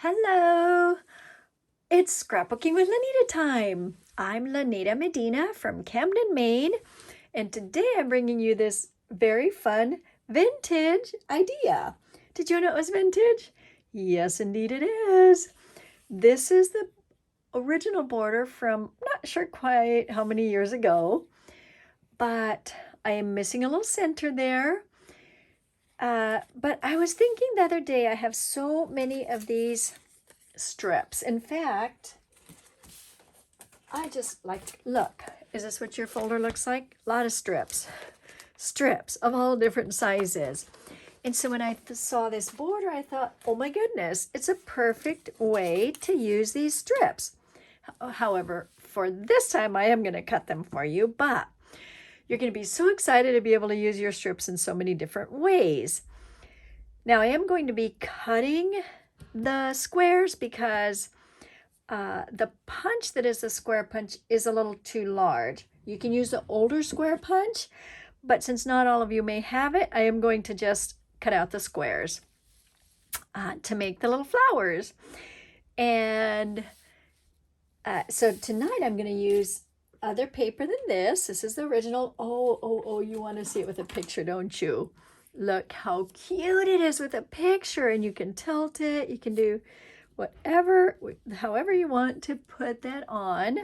Hello, it's scrapbooking with Lanita time. I'm Lanita Medina from Camden, Maine, and today I'm bringing you this very fun vintage idea. Did you know it was vintage? Yes, indeed it is. This is the original border from not sure quite how many years ago, but I am missing a little center there. But I was thinking the other day, I have so many of these strips. In fact, I just like, look, is this what your folder looks like? A lot of strips. Strips of all different sizes. And so when I saw this border, I thought, oh my goodness, it's a perfect way to use these strips. However, for this time, I am going to cut them for you, but you're going to be so excited to be able to use your strips in so many different ways. Now, I am going to be cutting the squares because the punch that is the square punch is a little too large. You can use the older square punch, but since not all of you may have it, I am going to just cut out the squares to make the little flowers. And so tonight I'm going to use other paper than this. This is the original. Oh, you want to see it with a picture, don't you? Look how cute it is with a picture, and you can tilt it. You can do whatever, however you want to put that on.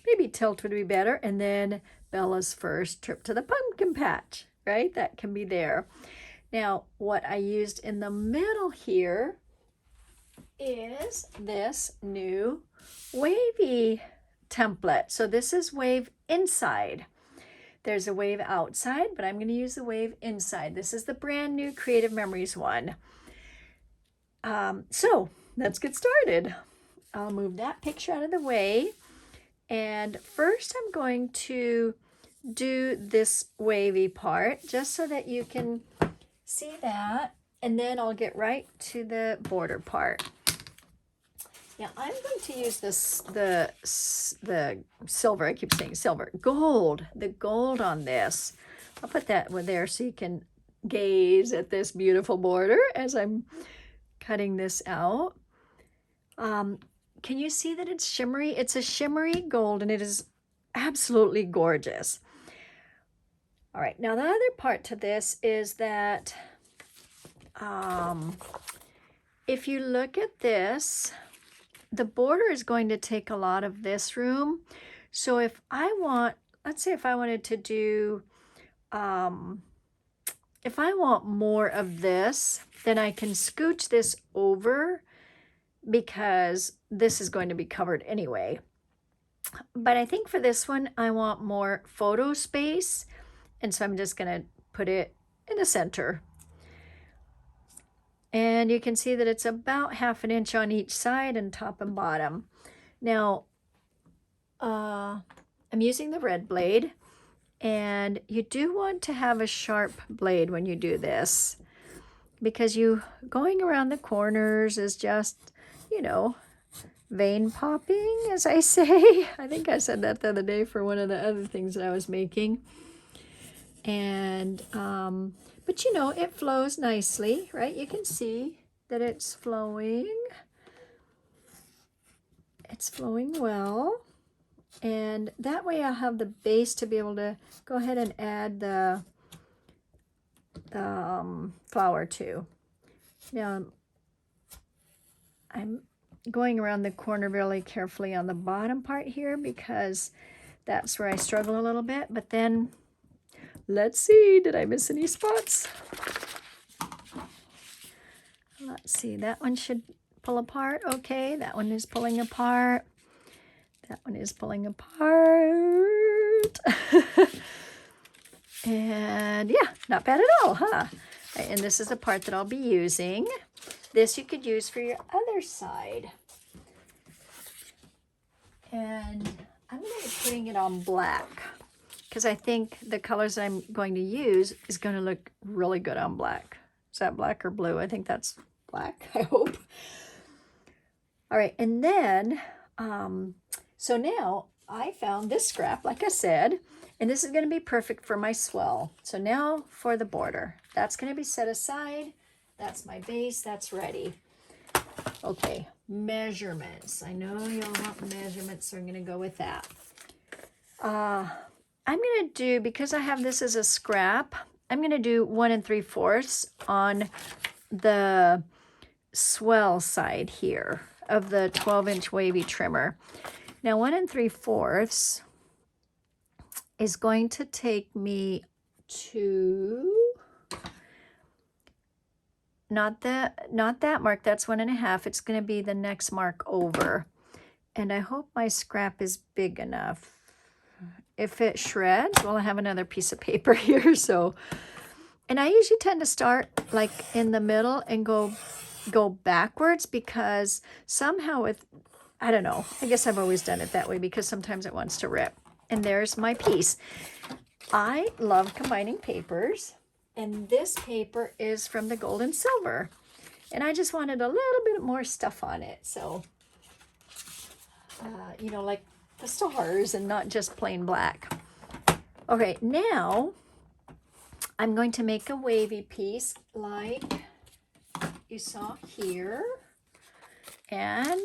Maybe tilt would be better. And then Bella's first trip to the pumpkin patch, right? That can be there. Now, what I used in the middle here is this new wavy template. So this is wave inside. There's a wave outside, but I'm going to use the wave inside. This is the brand new Creative Memories one. So let's get started. I'll move that picture out of the way. And first I'm going to do this wavy part just so that you can see that. And then I'll get right to the border part. Now I'm going to use the silver, I keep saying silver, the gold on this. I'll put that there so you can gaze at this beautiful border as I'm cutting this out. Can you see that it's shimmery? It's a shimmery gold and it is absolutely gorgeous. All right, now the other part to this is that if you look at this, the border is going to take a lot of this room. So if I want, let's say if I wanted to do, if I want more of this, then I can scooch this over because this is going to be covered anyway. But I think for this one, I want more photo space. And so I'm just going to put it in the center. And you can see that it's about 1/2 inch on each side and top and bottom. Now, I'm using the red blade. And you do want to have a sharp blade when you do this, because going around the corners is just, you know, vein popping, as I say. I think I said that the other day for one of the other things that I was making. And, but you know, it flows nicely, right? You can see that it's flowing. It's flowing well. And that way I'll have the base to be able to go ahead and add the flower to. Now, I'm going around the corner really carefully on the bottom part here because that's where I struggle a little bit. But then, let's see, did I miss any spots? Let's see, that one should pull apart. Okay, that one is pulling apart. That one is pulling apart. And yeah, not bad at all, huh? Right, and this is the part that I'll be using. This you could use for your other side. And I'm going to be putting it on black because I think the colors I'm going to use is going to look really good on black. Is that black or blue? I think that's black, I hope. All right, and then, so now I found this scrap, like I said, and this is going to be perfect for my swell. So now for the border. That's going to be set aside. That's my base. That's ready. Okay, measurements. I know y'all want measurements, so I'm going to go with that. I'm going to do, because I have this as a scrap, I'm going to do 1 3/4 on the swell side here of the 12-inch wavy trimmer. Now 1 3/4 is going to take me to not that mark, that's 1 1/2. It's going to be the next mark over. And I hope my scrap is big enough. If it shreds, well, I have another piece of paper here, so, and I usually tend to start like in the middle and go backwards, because somehow with, I don't know, I guess I've always done it that way because sometimes it wants to rip. And there's my piece. I love combining papers, and this paper is from the Gold and Silver, and I just wanted a little bit more stuff on it, so you know, like the stars and not just plain black. Okay, now I'm going to make a wavy piece like you saw here, and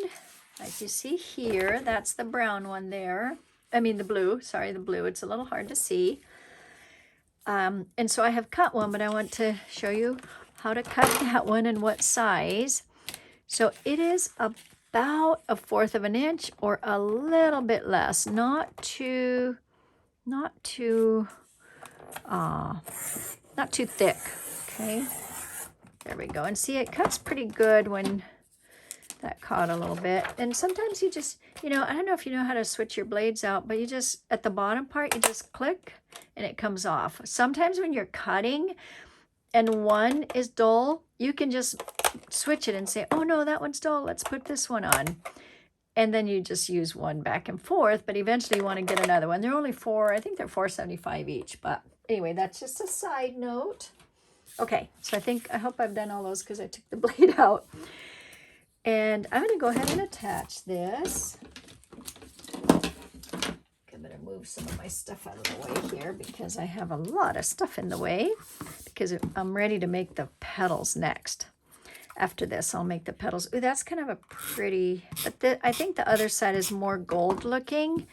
like you see here, that's the brown one there. I mean the blue, sorry, the blue. It's a little hard to see. And so I have cut one, but I want to show you how to cut that one and what size. So it is about 1/4 of an inch or a little bit less, not too thick. Okay, there we go. And see, it cuts pretty good when that caught a little bit. And sometimes you just, you know, I don't know if you know how to switch your blades out, but you just, at the bottom part, you just click and it comes off. Sometimes when you're cutting and one is dull, you can just switch it and say, oh no, that one's dull, let's put this one on. And then you just use one back and forth, but eventually you want to get another one. They're only I think they're $4.75 each, but anyway, that's just a side note. Okay, so I hope I've done all those because I took the blade out. And I'm going to go ahead and attach this. I'm going to move some of my stuff out of the way here because I have a lot of stuff in the way, because I'm ready to make the petals next. After this, I'll make the petals. Ooh, that's kind of a pretty, but I think the other side is more gold looking.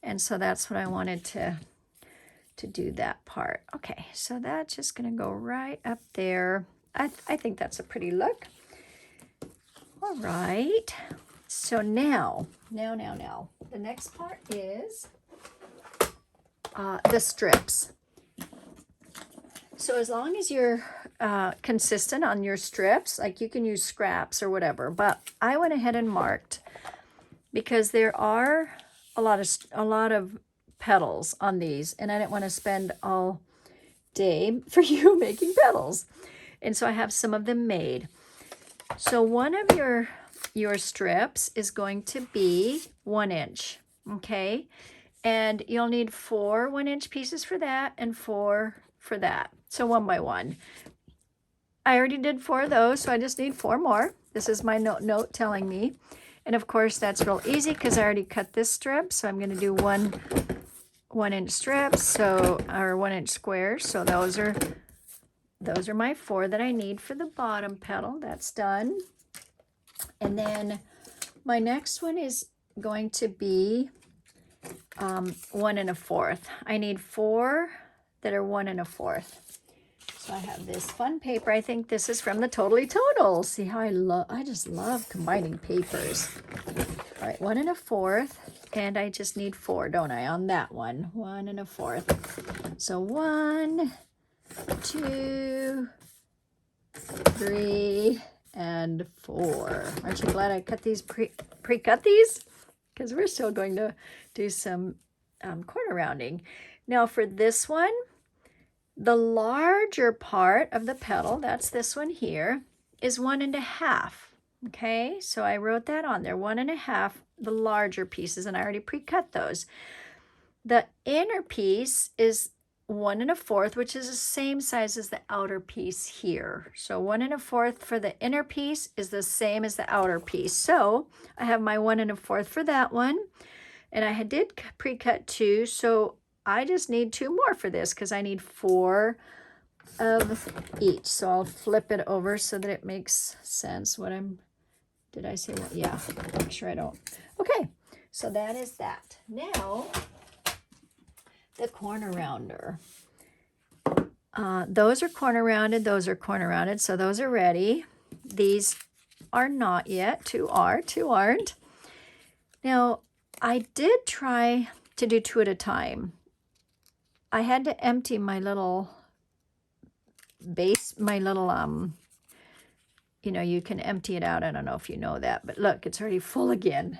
And so that's what I wanted to do that part. Okay, so that's just going to go right up there. I think that's a pretty look. All right, so now, the next part is the strips. So as long as you're consistent on your strips, like you can use scraps or whatever, but I went ahead and marked because there are a lot of petals on these, and I didn't want to spend all day for you making petals. And so I have some of them made. So one of your strips is going to be 1 inch, okay? And you'll need 4 1-inch pieces for that and 4 for that. So 1 by 1. I already did 4 of those, so I just need 4 more. This is my note telling me. And of course, that's real easy because I already cut this strip. So I'm going to do 1-inch strips, so, or 1-inch squares. So those are my 4 that I need for the bottom petal. That's done. And then my next one is going to be 1 1/4. I need 4 that are 1 1/4. So I have this fun paper. I think this is from the Totally Tonal. See how I just love combining papers. All right, 1 1/4. And I just need 4, don't I, on that one? 1 1/4. So 1, 2, 3, and 4. Aren't you glad I cut these pre-cut these? Because we're still going to do some corner rounding. Now for this one, the larger part of the petal, that's this one here, is 1 1/2. Okay, so I wrote that on there, 1 1/2, the larger pieces, and I already pre-cut those. The inner piece is 1 1/4, which is the same size as the outer piece here. So 1 1/4 for the inner piece is the same as the outer piece. So I have my 1 1/4 for that one, and I did pre-cut 2, so I just need 2 more for this because I need 4 of each. So I'll flip it over so that it makes sense what I'm Did I say that? Yeah, make sure I don't. Okay, so that is that. Now, the corner rounder. Those are corner rounded, those are corner rounded, so those are ready. These are not yet, two are, two aren't. Now, I did try to do 2 at a time. I had to empty my little base, my little, you know, you can empty it out. I don't know if you know that, but look, it's already full again.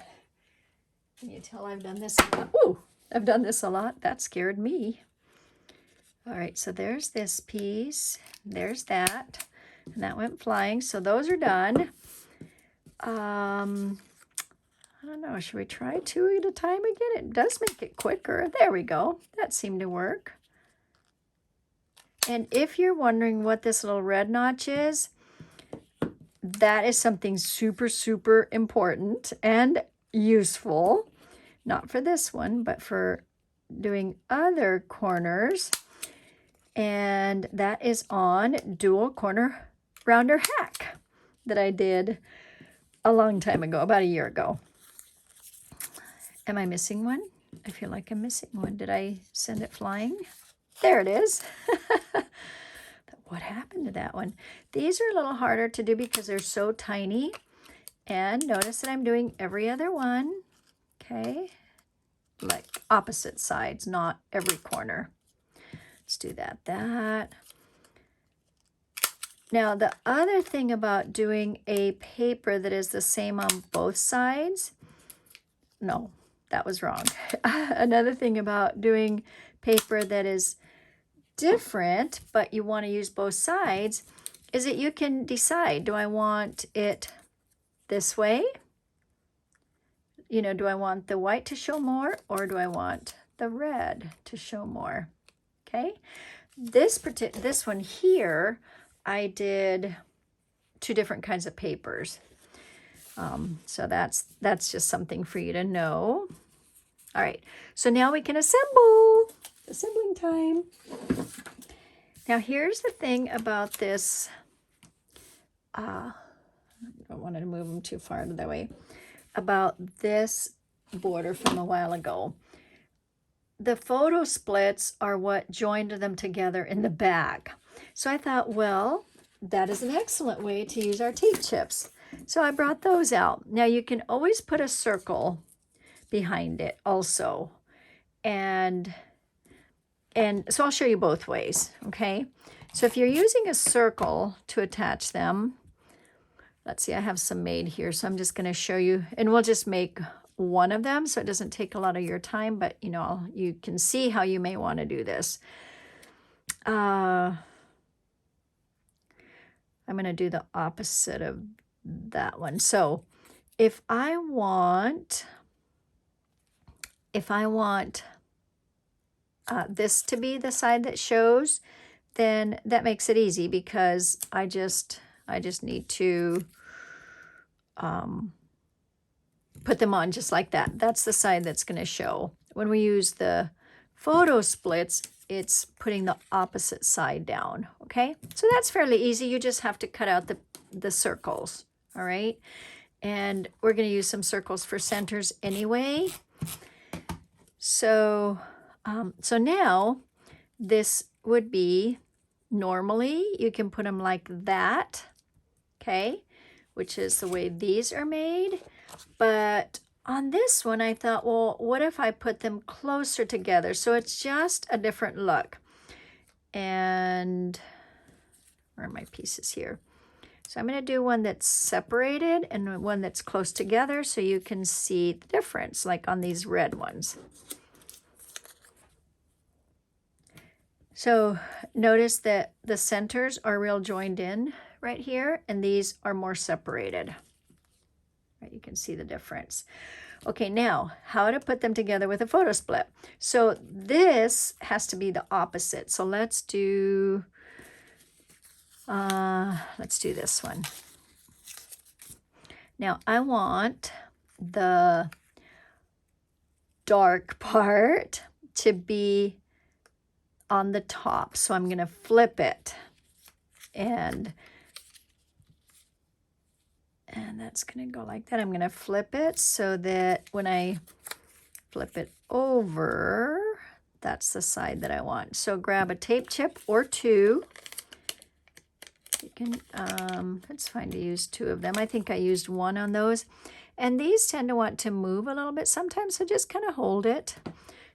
Can you tell I've done this a lot? Ooh, I've done this a lot. That scared me. All right, so there's this piece. There's that. And that went flying. So those are done. I don't know. Should we try 2 at a time again? It does make it quicker. There we go. That seemed to work. And if you're wondering what this little red notch is, that is something super, super important and useful. Not for this one, but for doing other corners. And that is on dual corner rounder hack that I did a long time ago, about a year ago. Am I missing one? I feel like I'm missing one. Did I send it flying? There it is. What happened to that one? These are a little harder to do because they're so tiny. And notice that I'm doing every other one. Okay. Like opposite sides, not every corner. Let's do that. Now, the other thing about doing a paper that is the same on both sides, no, that was wrong. Another thing about doing paper that is different, but you want to use both sides, is that you can decide, do I want it this way? You know, do I want the white to show more, or do I want the red to show more? Okay, this one here, I did 2 different kinds of papers. So that's just something for you to know. All right, so now we can assemble. Assembling time. Now here's the thing about this. I don't want to move them too far out of the way. About this border from a while ago. The photo splits are what joined them together in the back. So I thought, well, that is an excellent way to use our tape chips. So I brought those out. Now you can always put a circle behind it also. And so I'll show you both ways, okay? So if you're using a circle to attach them, let's see, I have some made here, so I'm just going to show you, and we'll just make one of them so it doesn't take a lot of your time, but you know, you can see how you may want to do this. I'm going to do the opposite of that one. So if I want this to be the side that shows, then that makes it easy because I just need to put them on just like that. That's the side that's going to show. When we use the photo splits, it's putting the opposite side down, okay? So that's fairly easy. You just have to cut out the circles, all right? And we're going to use some circles for centers anyway. So so now this would be, normally you can put them like that, okay, which is the way these are made. But on this one, I thought, well, what if I put them closer together? So it's just a different look. And where are my pieces here? So I'm going to do one that's separated and one that's close together so you can see the difference, like on these red ones. So notice that the centers are real joined in right here, and these are more separated. Right, you can see the difference. Okay, now how to put them together with a photo split. So this has to be the opposite. So let's do this one. Now I want the dark part to be on the top. So I'm going to flip it and And that's going to go like that. I'm going to flip it so that when I flip it over, that's the side that I want. So grab a tape chip or two. You can, it's fine to use two of them. I think I used one on those. And these tend to want to move a little bit sometimes, so just kind of hold it.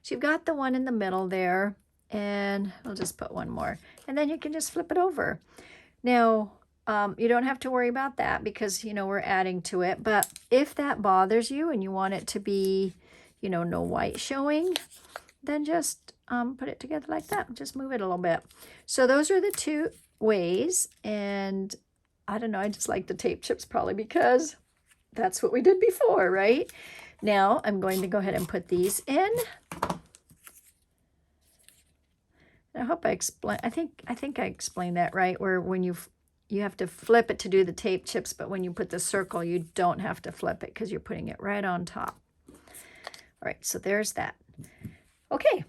So you've got the one in the middle there, and I'll just put one more. And then you can just flip it over. Now, you don't have to worry about that because, you know, we're adding to it. But if that bothers you and you want it to be, you know, no white showing, then just put it together like that. Just move it a little bit. So those are the two ways. And I don't know, I just like the tape chips probably because that's what we did before, right? Now I'm going to go ahead and put these in. I hope I explain. I think I explained that right, where when you have to flip it to do the tape chips, but when you put the circle, you don't have to flip it because you're putting it right on top. All right, so there's that. Okay,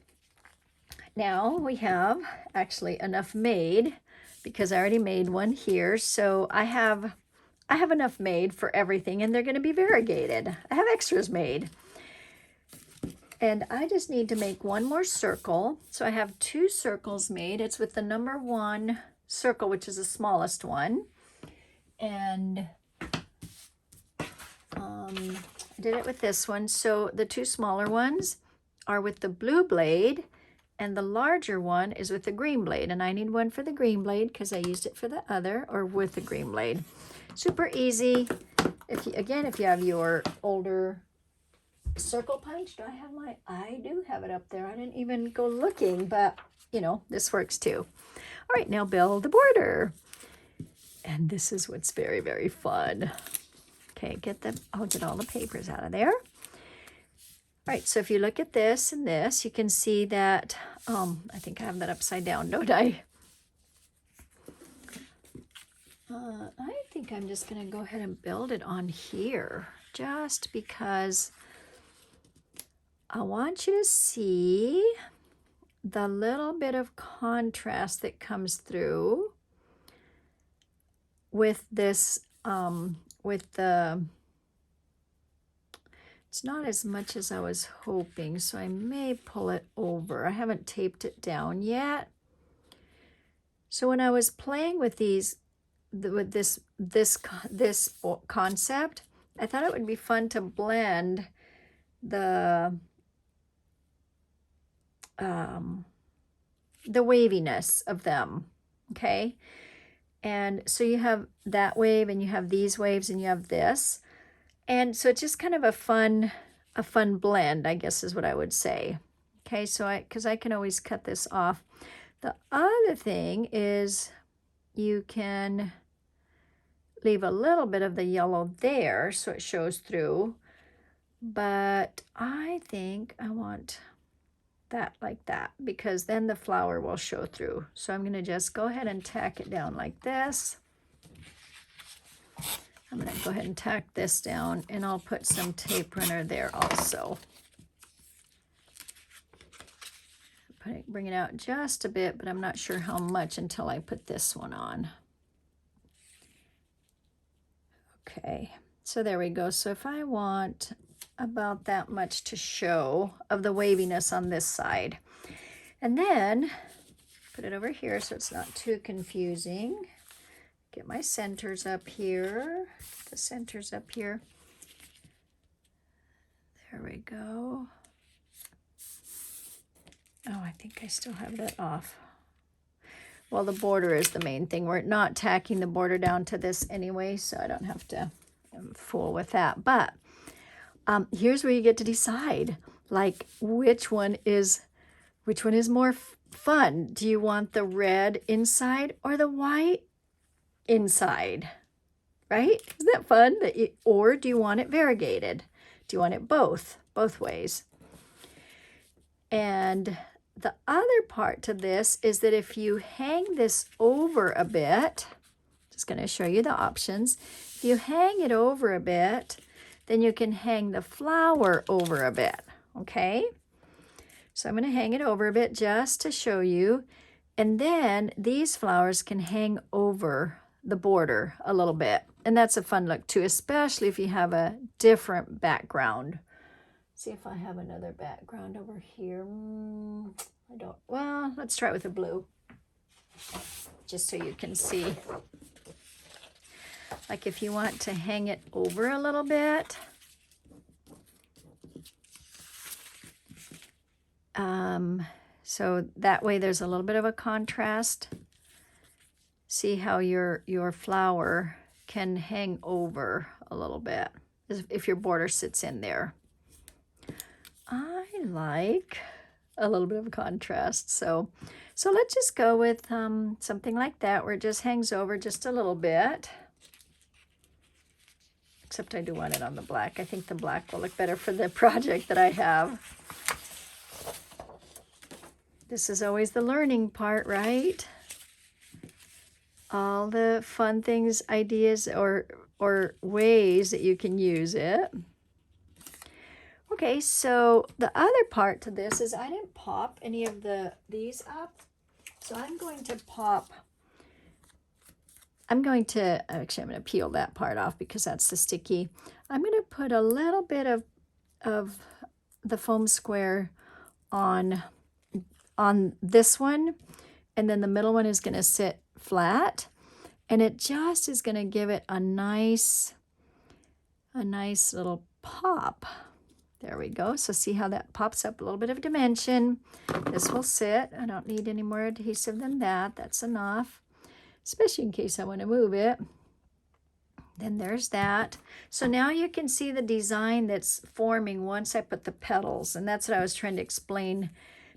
now we have actually enough made because I already made one here. So I have enough made for everything, and they're going to be variegated. I have extras made. And I just need to make one more circle. So I have two circles made. It's with the number 1 circle, which is the smallest one. And I did it with this one. So the two smaller ones are with the blue blade, and the larger one is with the green blade. And I need one for the green blade because I used it for the other, or with the green blade. Super easy. If you have your older circle punch, I do have it up there. I didn't even go looking, but you know, this works too. All right, now build the border. And this is what's very, very fun. Okay, I'll get all the papers out of there. All right, so if you look at this and this, you can see that, I think I have that upside down, don't I? I think I'm just going to go ahead and build it on here, just because I want you to see the little bit of contrast that comes through with this, it's not as much as I was hoping, so I may pull it over. I haven't taped it down yet. So when I was playing with these, with this concept, I thought it would be fun to blend the waviness of them, okay? And so you have that wave, and you have these waves, and you have this. And so it's just kind of a fun blend, I guess is what I would say. Okay, so because I can always cut this off. The other thing is you can leave a little bit of the yellow there so it shows through. But I think I want that like that, because then the flower will show through. So I'm going to just go ahead and tack it down like this. I'm going to go ahead and tack this down, and I'll put some tape runner there also. Bring it out just a bit, but I'm not sure how much until I put this one on. Okay, so there we go. So if I want about that much to show of the waviness on this side, and then put it over here so it's not too confusing. Get my centers up here, the centers up here. There we go. Oh, I think I still have that off. Well, the border is the main thing. We're not tacking the border down to this anyway, so I don't have to fool with that. But here's where you get to decide, like, which one is more fun. Do you want the red inside or the white inside? Right? Isn't that fun? Or do you want it variegated? Do you want it both ways? And the other part to this is that if you hang this over a bit, just going to show you the options. If you hang it over a bit, then you can hang the flower over a bit, okay? So I'm going to hang it over a bit just to show you. And then these flowers can hang over the border a little bit. And that's a fun look too, especially if you have a different background. See if I have another background over here. I don't. Well, let's try it with a blue, just so you can see. Like if you want to hang it over a little bit. So that way there's a little bit of a contrast. See how your flower can hang over a little bit if your border sits in there. I like a little bit of contrast. So let's just go with something like that where it just hangs over just a little bit. Except I do want it on the black. I think the black will look better for the project that I have. This is always the learning part, right? All the fun things, ideas, or ways that you can use it. Okay, so the other part to this is I didn't pop any of these up. So I'm going to actually I'm going to peel that part off because that's the sticky. I'm going to put a little bit of the foam square on this one, and then the middle one is going to sit flat, and it just is going to give it a nice little pop. There we go. So see how that pops up a little bit of dimension. This will sit. I don't need any more adhesive than that. That's enough, especially in case I want to move it. Then there's that. So now you can see the design that's forming once I put the petals, and that's what I was trying to explain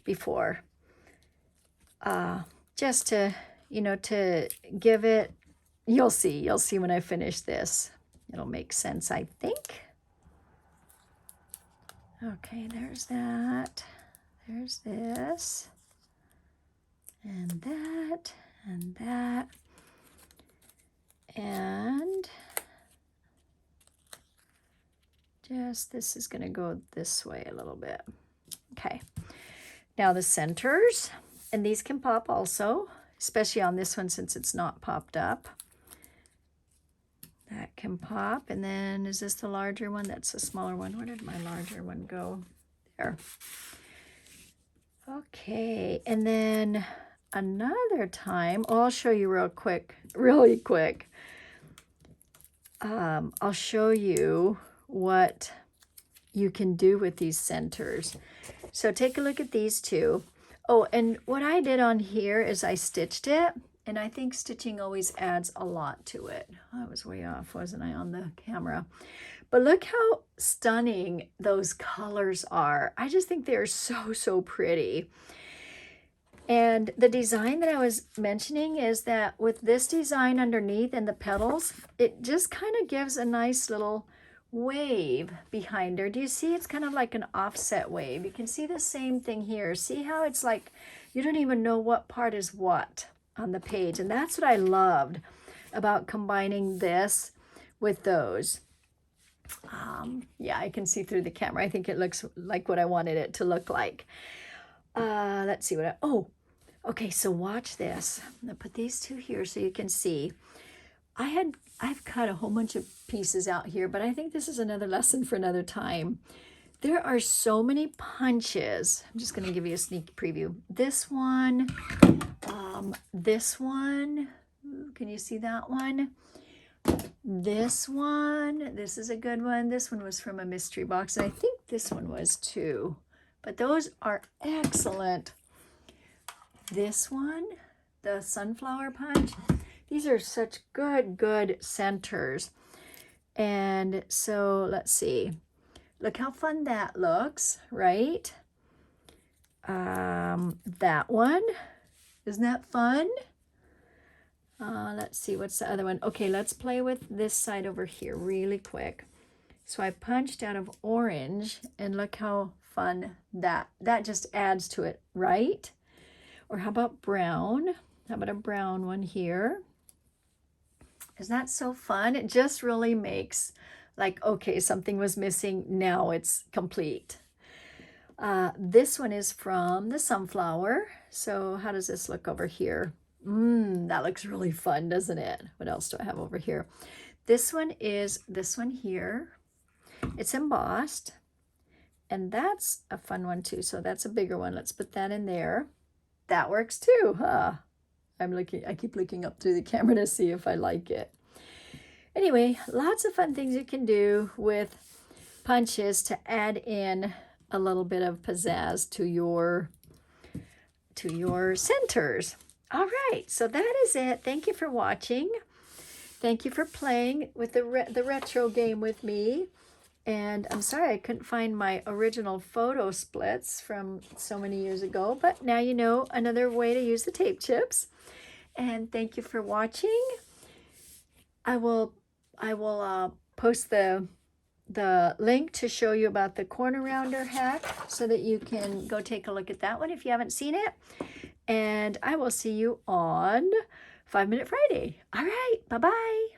before. Just to, to give it, you'll see when I finish this. It'll make sense, I think. Okay, there's that. There's this. And that. And that. And just, this is going to go this way a little bit. Okay. Now the centers, and these can pop also, especially on this one since it's not popped up. That can pop. And then is this the larger one? That's the smaller one. Where did my larger one go? There. Okay. And then another time, I'll show you really quick. I'll show you what you can do with these centers. So take a look at these two. Oh, and what I did on here is I stitched it. And I think stitching always adds a lot to it. I was way off, wasn't I, on the camera? But look how stunning those colors are. I just think they're so pretty. And the design that I was mentioning is that with this design underneath and the petals, it just kind of gives a nice little wave behind her. Do you see? It's kind of like an offset wave. You can see the same thing here. See how it's like you don't even know what part is what on the page. And that's what I loved about combining this with those. Yeah, I can see through the camera. I think it looks like what I wanted it to look like. Let's see okay, so watch this. I'm gonna put these two here so you can see. I've cut a whole bunch of pieces out here, but I think this is another lesson for another time. There are so many punches. I'm just gonna give you a sneak preview. This one, this one, can you see that one? This one, this is a good one. This one was from a mystery box, and I think this one was too. But those are excellent. This one, the sunflower punch, these are such good centers. And so let's see. Look how fun that looks, right? That one, isn't that fun? Let's see, what's the other one? Okay, let's play with this side over here really quick. So I punched out of orange, and look how fun that just adds to it, right? Or how about brown? How about a brown one here? Isn't that so fun? It just really makes like, okay, something was missing, now it's complete. This one is from the sunflower. So how does this look over here? That looks really fun, doesn't it? What else do I have over here? This one is this one here. It's embossed. And that's a fun one too. So that's a bigger one. Let's put that in there. That works too, huh? I keep looking up through the camera to see if I like it. Anyway, lots of fun things you can do with punches to add in a little bit of pizzazz to your centers. All right, so that is it. Thank you for watching. Thank you for playing with the retro game with me. And I'm sorry I couldn't find my original photo splits from so many years ago, but now you know another way to use the tape chips. And thank you for watching. I will post the link to show you about the corner rounder hack so that you can go take a look at that one if you haven't seen it. And I will see you on 5 Minute Friday. All right, bye-bye.